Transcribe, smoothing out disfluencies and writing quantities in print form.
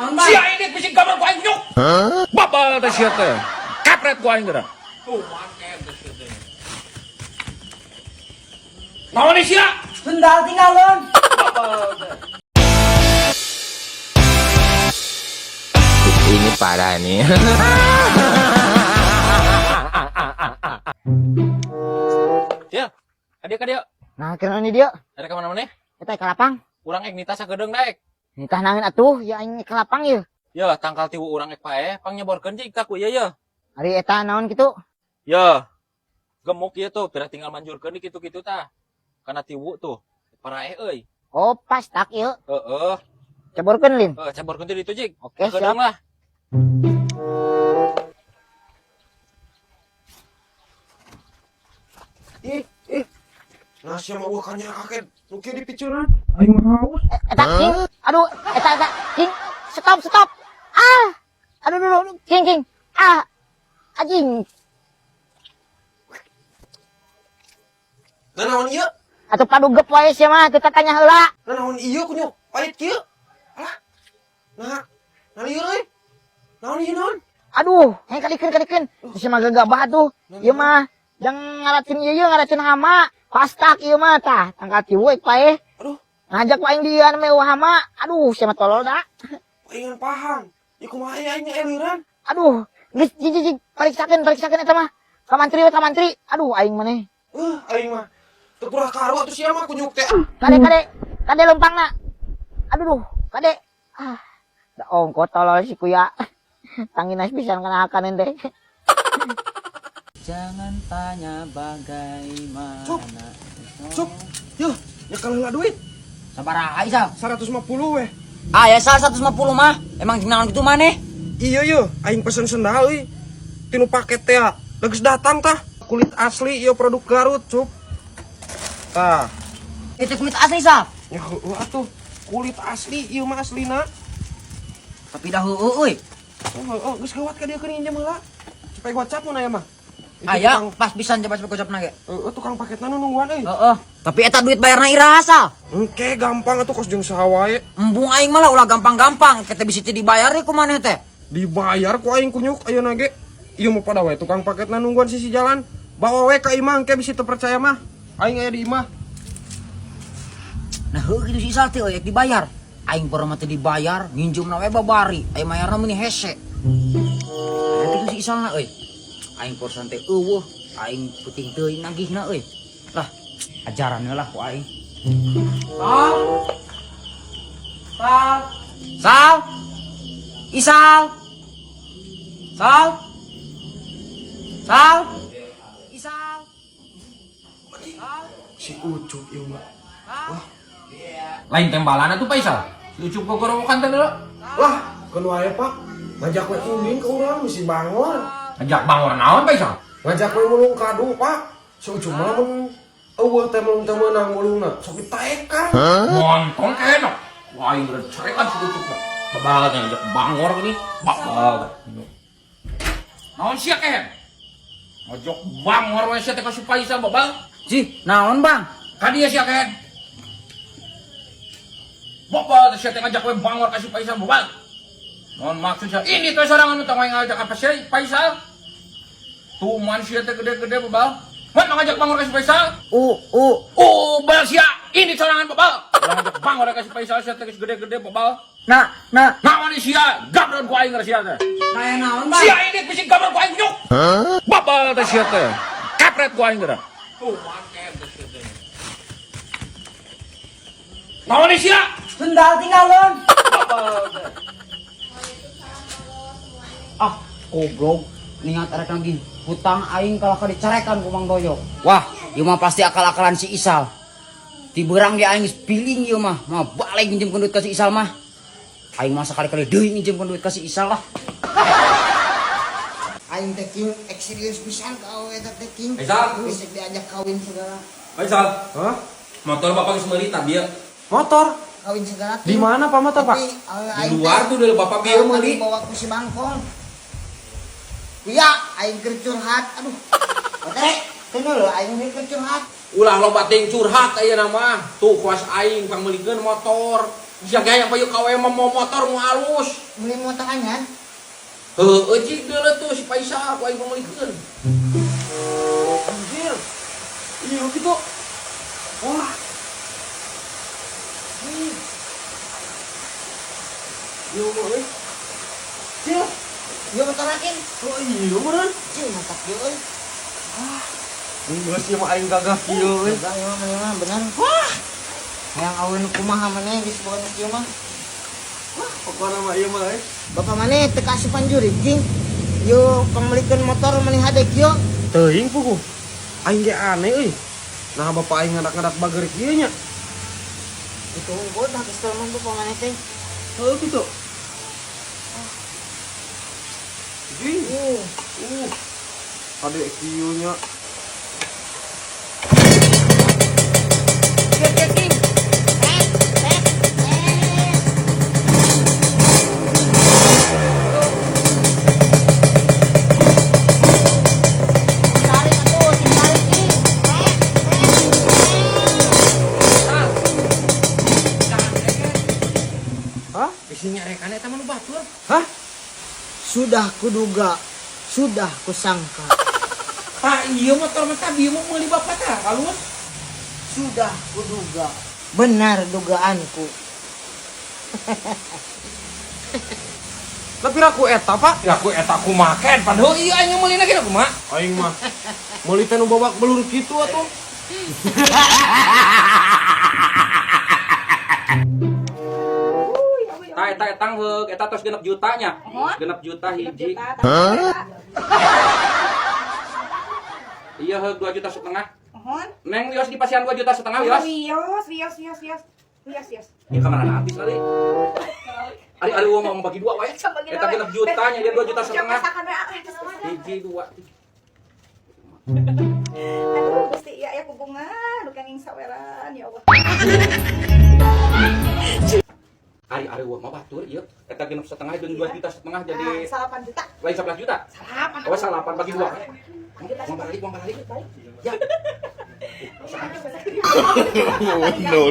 Sia ini bising gambar ku aing nyuk. Bapak teh sia teh. Kapret ku aing teh. Tuh, mangken teh sia teh. Naon ieu sia? Sendal tinggalin. Bapak teh. Ini parah nih. Ya, ka dia. Nah, kira ini dia. Ada ka mana-mana? Kita ke lapang. Urang ek nita sakedeung daek. Nikah nangin atuh, ya aing ke lapang ya. Ya, tangkal tiwu urang ek pae, pang nyeborkeun jeung ka ku ieu ya. Hari eta naon gitu. Ya. Gemuk ieu tuh, pira tinggal manjurkeun di kitu-kitu tah. Kana tiwu tuh. Parae euy. Oh, pas tak ya. Heeh. Ceborkeun lin. Caborkeun teh ditu jig. Oke, siap. Sakedeung lah. Nasi sama uang kanya kakek, nuki di picuran. Ayo haus. Eta king. Aduh, eta king. Stop. Ah. Aduh, king. Ah. Anjing. Nanaon iya? Atuh padugep wae sia mah, teu tanya heula. Nanaon iya kunyo? Pahit kieu. Alah. Nah iya euy. Naon iya naon? Aduh, kalikeun. Sia mah gagabah tuh. Ieu mah jang ngaratin ieu ngaratin hama. Pastak ieu mah tah, tangkal tiwu ek pae. Aduh, Ngajak waing dia mewah hama. Aduh, sia mah tolol da. palingan paham. Iku mah ayahnya eliran. Aduh, geus jig pariksakeun eta mah. Ka mantri. Aduh, aing maneh. Aing mah. Teu purah karo atuh sia mah kunyuk teh. Kade lempangna. Aduh, kade. Ah, da ongko tolol si kuya. Tanginas pisan kana akaneun teh. Jangan tanya bagaimana. Cuk. Yuh, ya kalau nggak duit Sabaraha Isal? 150 weh. Ah ya Sal 150 mah. Emang naon gitu maneh? Iya yeuh, aing pesen sendal euy. Tinu paket teh. Geus datang tah. Kulit asli ieu produk Garut, Cuk. Tah. Itu kulit asli Sal. Ya heueuh atuh. Kulit asli ieu mah aslina. Tapi dah heueuh euy. Oh, geus gawat ka dieu keun injem heula. Supaya gocap mun aya mah. Aya pas pisan coba gocapna ge. Tukang paketna nu nungguan euy. Heeh. Tapi eta duit bayarna iraha Sal. Engke gampang atuh kos jeung saha wae. Embung aing mah lah ulah gampang-gampang. Kita bisa dibayar ku maneh teh. Dibayar ku aing kunyuk ayeuna ge. Ieu mah pada wae tukang paketna nungguan sisi jalan. Bawa wae ka imah engke bisa teu percaya mah. Aing aya di imah. Nah heuh kitu si Sal teh euy dibayar. Aing pernah mah teh dibayar, nginjumna we babari. Aing mayarna meni hese. Nah kitu si Isalna euy. Aing porsan teh eueuh, aing puting teuing nagihna euy. Lah, ajaranna lah ku aing. Sal. Isal. Sal. Isal. Si Ucup ieu mah. Lain tembalan atuh Paisal. Si Ucup gogorowokan teh deuleu. Lah, keun wae Pak. Ngajak we ulin ke urang misi bangor. Ajak bangor naon Paisal? Ngajak we mulung kadu, Pak. Si Ucup mah mun eueuh teh mulung teh meunang mulungna. Sok ditaekan. Montong kenok. Wah, aing bener carekan si Ucup mah. Babalat yang ajak bangor gini. Babalat. Naon sia kehen? Ngajak bangor we sia teh ka si Paisal babal. Ji, naon Bang? Ka dia sia kehen. Babal sia teh ngajak we bangor ka si Paisal babal. Naon maksudnya? Ini teh sorangan nu teh ngajak apa sih Paisal? Tuman sia teh gede-gede babal. Mun ngajak bangor ka si Paisal? Bal sia. Ini sorangan babal. Urang ngajak bangor ka si Paisal sia teh gede-gede babal. Nah, Naon sia? Gabron ku aing sia teh. kayak naon Bang? Sia ini bising gambar ku aing nyuk. Babal teh sia teh. Kapret ku aing teh. Tuh mangken teh sia teh. Naon sia? Sendal tinggalin. Babal teh. Ah, goblok. Niat arek lagi hutang aing kalau dicarekan ku Mang Doyo. Wah, ieu mah pasti akal-akalan si Isal. Ti beurang ge aing geus piling ieu mah balik nginjem duit ka si Isal mah. Aing mah sakali-kali deui nginjem duit ka si Isal lah. Aing teh king serius pisan ka awe eta teh king. Paisal. Bisa diajak kawin segala. Paisal, Hah? motor bapak geus meuli tah bieu. Motor? Kawin segala. Di mana Pak motor, Pak? Di luar tuh dulu bapak bieu meuli. Bawa ku si Bangkong. Iya, aing keur curhat. Aduh. Batere, teu lho aing keur curhat. Ulah loba teuing curhat ayeuna mah. Tuh kuas aing pang meulikeun motor. Bisa gaya payu kawe mau motor mau halus. Beli motor anyar. Heueuh cik deuleu tuh si Faisal ku aing pamulikeun. Anjir. Iya gitu. Wah. Yo mah euy. Cil. Yo motor akin. Oh iya beneran. Cih, mantap yo euy. Ini geus ieu mah aing gagah kieu euy. Enggak, yo bener. Wah. Yang aweun kumaha maneh geus bawa kieu mah. Pokona mah ieu mah euy. Bapak maneh teu kasupan juri jing. Yo pamulikeun motor maneh hadek yo. Teuing puguh. Aing ge aneh euy. Nah bapak aing ngadak-ngadak bager kieu nya. Itu unggul dah geus teu mah bapak maneh teh. Heuh gitu. Jing. Ade kieu nya. Hah? Isinya rekan eta mah nu batur. Hah? Sudah kuduga, sudah kusangka, Ah iya motor mah tadi mau meuli bapak tah halus. sudah kuduga. Benar dugaanku. Tapi raku eta, Pak. Ya aku eta kumaken padahal iya aing meuli lagi kumaha. Aing mah meuli teh nu babak belur kitu atuh. Eta tang heug eta tos 6 juta nya. 6 juta hiji. Iya heug 2 juta setengah. Neng wios di pasian 2 juta setengah wios. Wios. Ya kamana habis kali. Ari uang mau bagi 2 wae. Eta 6 juta nya dia 2 juta setengah. Hiji 2. Aduh, Gusti iya ya kubungan, bukan yang saweran ya Allah. Ari uang mau batur ieu. Eta 6 setengah jeung 2 juta setengah jadi 8 juta. lain 11 juta. Salapan. Oh, 8 bagi 2. Uang balik. Ya. No.